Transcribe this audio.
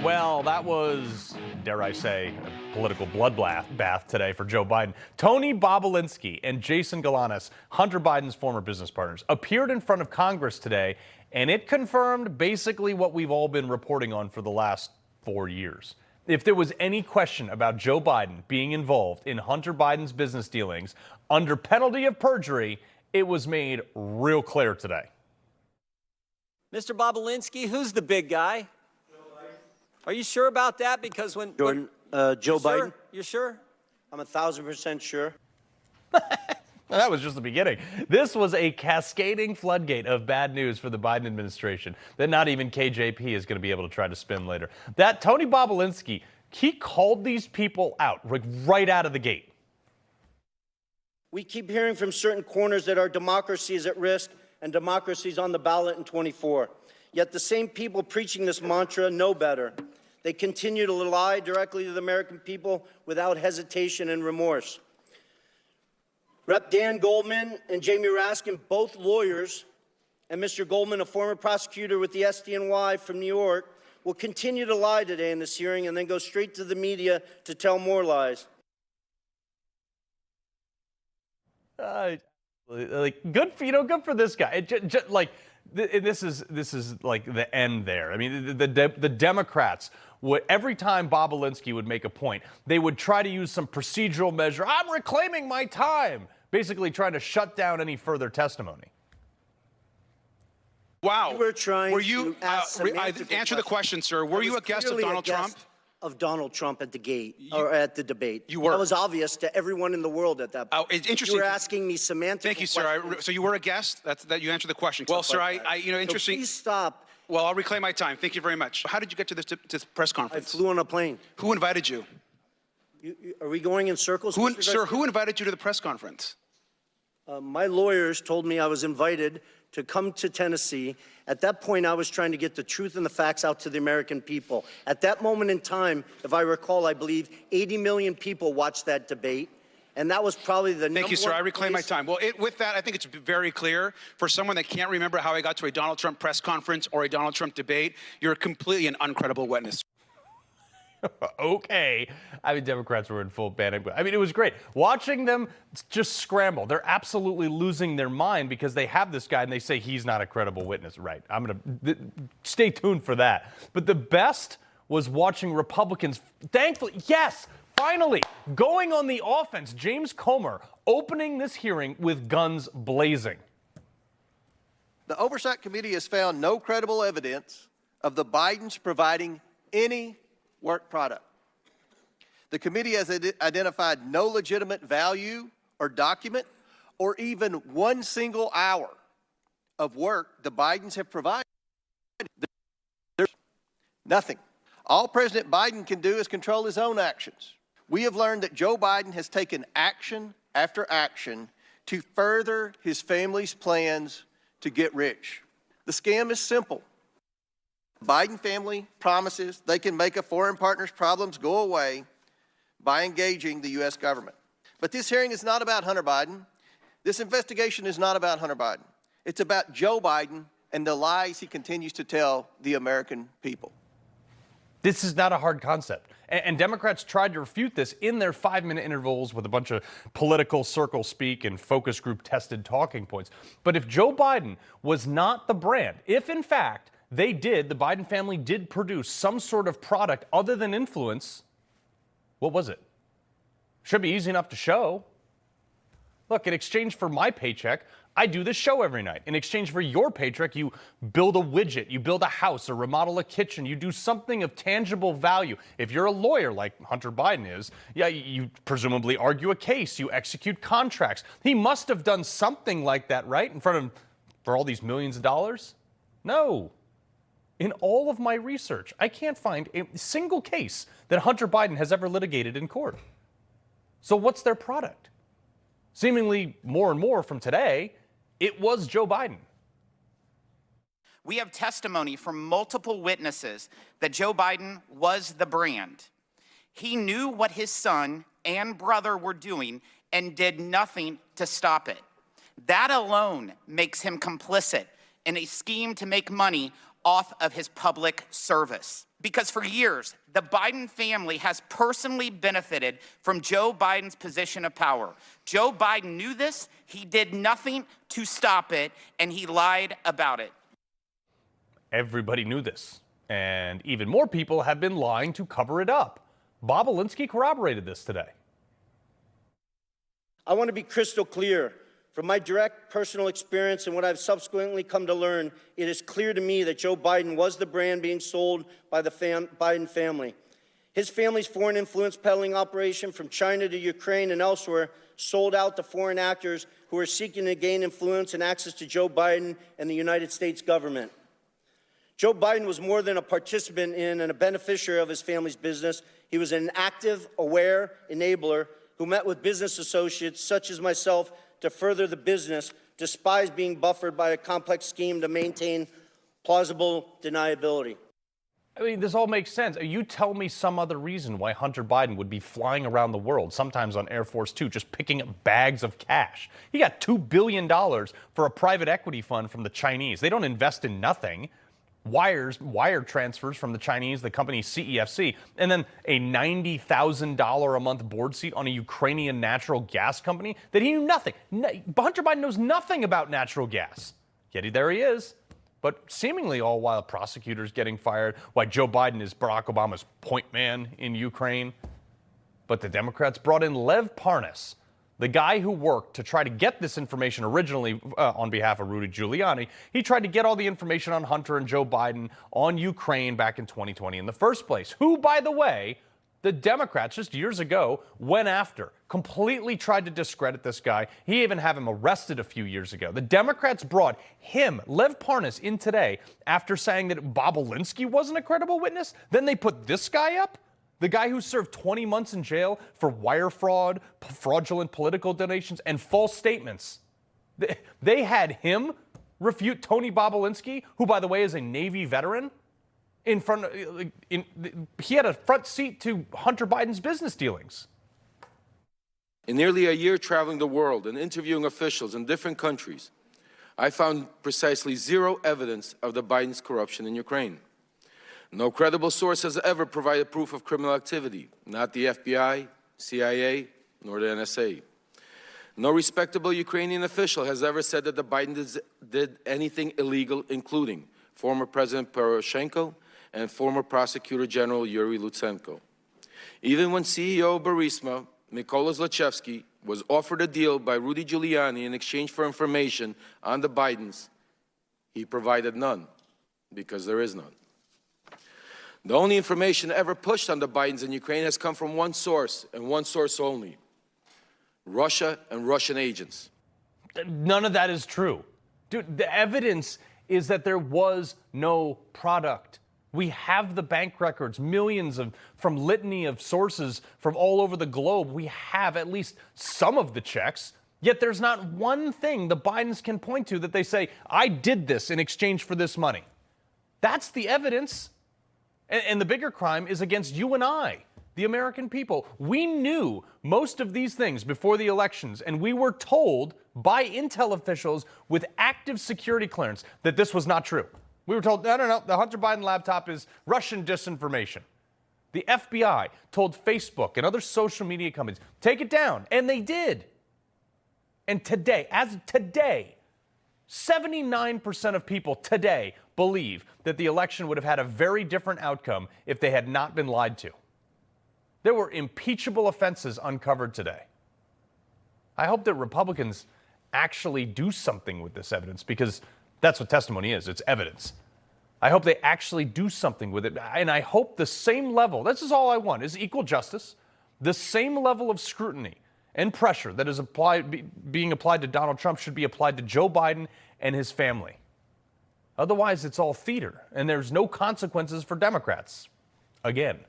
Well, that was, dare I say, a political bloodbath today for Joe Biden. Tony Bobulinski and Jason Galanis, Hunter Biden's former business partners, appeared in front of Congress today, and it confirmed basically what we've all been reporting on for the last 4 years. If there was any question about Joe Biden being involved in Hunter Biden's business dealings under penalty of perjury, it was made real clear today. Mr. Bobulinski, who's the big guy? Are you sure about that? Because when Jordan, Joe Biden. Sure? You're sure? I'm 1,000% sure. That was just the beginning. This was a cascading floodgate of bad news for the Biden administration that not even KJP is going to be able to try to spin later. That Tony Bobulinski, he called these people out right out of the gate. We keep hearing from certain corners that our democracy is at risk and democracy is on the ballot in 24. Yet the same people preaching this mantra know better. They continue to lie directly to the American people without hesitation and remorse. Rep. Dan Goldman and Jamie Raskin, both lawyers, and Mr. Goldman, a former prosecutor with the SDNY from New York, will continue to lie today in this hearing and then go straight to the media to tell more lies. Good for this guy. This is like the end there. I mean, the Democrats would, every time Bobulinski would make a point, they would try to use some procedural measure. I'm reclaiming my time, basically trying to shut down any further testimony. Wow. You were trying were you, to answer the question, sir. Were you a guest of Donald Trump? Of Donald Trump at the gate, or at the debate. You were. That was obvious to everyone in the world at that point. Oh, it's interesting. You were asking me semantic Thank you, sir. So you were a guest? That you answered the question. Well, sir, interesting. So please stop. Well, I'll reclaim my time. Thank you very much. How did you get to this press I conference? flew on a plane. Who invited you? Are we going in circles? Sir, who invited you to the press conference? My lawyers told me I was invited to come to Tennessee. At that point, I was trying to get the truth and the facts out to the American people. At that moment in time, if I recall, I believe 80 million people watched that debate. And that was probably the number one. Thank you, sir. I reclaim my time. Well, with that, I think it's very clear for someone that can't remember how I got to a Donald Trump press conference or a Donald Trump debate, you're completely an uncredible witness. Okay. I mean, Democrats were in full panic. I mean, it was great. Watching them just scramble. They're absolutely losing their mind because they have this guy and they say he's not a credible witness. Right. I'm going to stay tuned for that. But the best was watching Republicans, thankfully, yes, finally, going on the offense. James Comer opening this hearing with guns blazing. The Oversight Committee has found no credible evidence of the Bidens providing any work product. The committee has identified no legitimate value or document or even one single hour of work the Bidens have provided. There's nothing. All President Biden can do is control his own actions. We have learned that Joe Biden has taken action after action to further his family's plans to get rich. The scam is simple. The Biden family promises they can make a foreign partner's problems go away by engaging the U.S. government. But this hearing is not about Hunter Biden. This investigation is not about Hunter Biden. It's about Joe Biden and the lies he continues to tell the American people. This is not a hard concept. And Democrats tried to refute this in their 5-minute intervals with a bunch of political circle speak and focus group tested talking points. But if Joe Biden was not the brand, if in fact the Biden family did produce some sort of product other than influence, what was it? Should be easy enough to show. Look, in exchange for my paycheck, I do this show every night. In exchange for your paycheck, you build a widget, you build a house or remodel a kitchen, you do something of tangible value. If you're a lawyer like Hunter Biden is, yeah, you presumably argue a case, you execute contracts. He must have done something like that, right? In front of, for all these millions of dollars? No. In all of my research, I can't find a single case that Hunter Biden has ever litigated in court. So what's their product? Seemingly more and more from today, it was Joe Biden. We have testimony from multiple witnesses that Joe Biden was the brand. He knew what his son and brother were doing and did nothing to stop it. That alone makes him complicit in a scheme to make money off of his public service. Because for years, the Biden family has personally benefited from Joe Biden's position of power. Joe Biden knew this, he did nothing to stop it, and he lied about it. Everybody knew this, and even more people have been lying to cover it up. Bobulinski corroborated this today. I want to be crystal clear. From my direct personal experience and what I've subsequently come to learn, it is clear to me that Joe Biden was the brand being sold by the Biden family. His family's foreign influence peddling operation from China to Ukraine and elsewhere sold out to foreign actors who are seeking to gain influence and access to Joe Biden and the United States government. Joe Biden was more than a participant in and a beneficiary of his family's business. He was an active, aware enabler who met with business associates such as myself to further the business, despite being buffered by a complex scheme to maintain plausible deniability. I mean, this all makes sense. You tell me some other reason why Hunter Biden would be flying around the world, sometimes on Air Force Two, just picking up bags of cash. He got $2 billion for a private equity fund from the Chinese. They don't invest in nothing. Wire transfers from the Chinese, the company CEFC, and then a $90,000 a month board seat on a Ukrainian natural gas company that he knew nothing. Hunter Biden knows nothing about natural gas. Yet there he is. But seemingly all while prosecutors getting fired, why Joe Biden is Barack Obama's point man in Ukraine. But the Democrats brought in Lev Parnas, the guy who worked to try to get this information originally on behalf of Rudy Giuliani. He tried to get all the information on Hunter and Joe Biden on Ukraine back in 2020 in the first place, who, by the way, the Democrats just years ago went after, completely tried to discredit this guy. He even had him arrested a few years ago. The Democrats brought him, Lev Parnas, in today after saying that Bobulinski wasn't a credible witness. Then they put this guy up. The guy who served 20 months in jail for wire fraud, fraudulent political donations, and false statements. They had him refute Tony Bobulinski, who, by the way, is a Navy veteran. He had a front seat to Hunter Biden's business dealings. In nearly a year traveling the world and interviewing officials in different countries, I found precisely zero evidence of the Biden's corruption in Ukraine. No credible source has ever provided proof of criminal activity, not the FBI, CIA, nor the NSA. No respectable Ukrainian official has ever said that the Bidens did anything illegal, including former President Poroshenko and former Prosecutor General Yuri Lutsenko. Even when CEO of Burisma, Mykola Zlochevsky, was offered a deal by Rudy Giuliani in exchange for information on the Bidens, he provided none, because there is none. The only information ever pushed on the Bidens in Ukraine has come from one source, and one source only: Russia and Russian agents. None of that is true. Dude, the evidence is that there was no product. We have the bank records, millions from litany of sources from all over the globe. We have at least some of the checks, yet there's not one thing the Bidens can point to that they say, I did this in exchange for this money. That's the evidence. And the bigger crime is against you and I, the American people. We knew most of these things before the elections, and we were told by intel officials with active security clearance that this was not true. We were told, no, the Hunter Biden laptop is Russian disinformation. The FBI told Facebook and other social media companies, take it down, and they did. And today, as of today, 79% of people today believe that the election would have had a very different outcome if they had not been lied to. There were impeachable offenses uncovered today. I hope that Republicans actually do something with this evidence, because that's what testimony is. It's evidence. I hope they actually do something with it. And I hope the same level, this is all I want, is equal justice, the same level of scrutiny and pressure that is being applied to Donald Trump should be applied to Joe Biden and his family. Otherwise, it's all theater, and there's no consequences for Democrats. Again.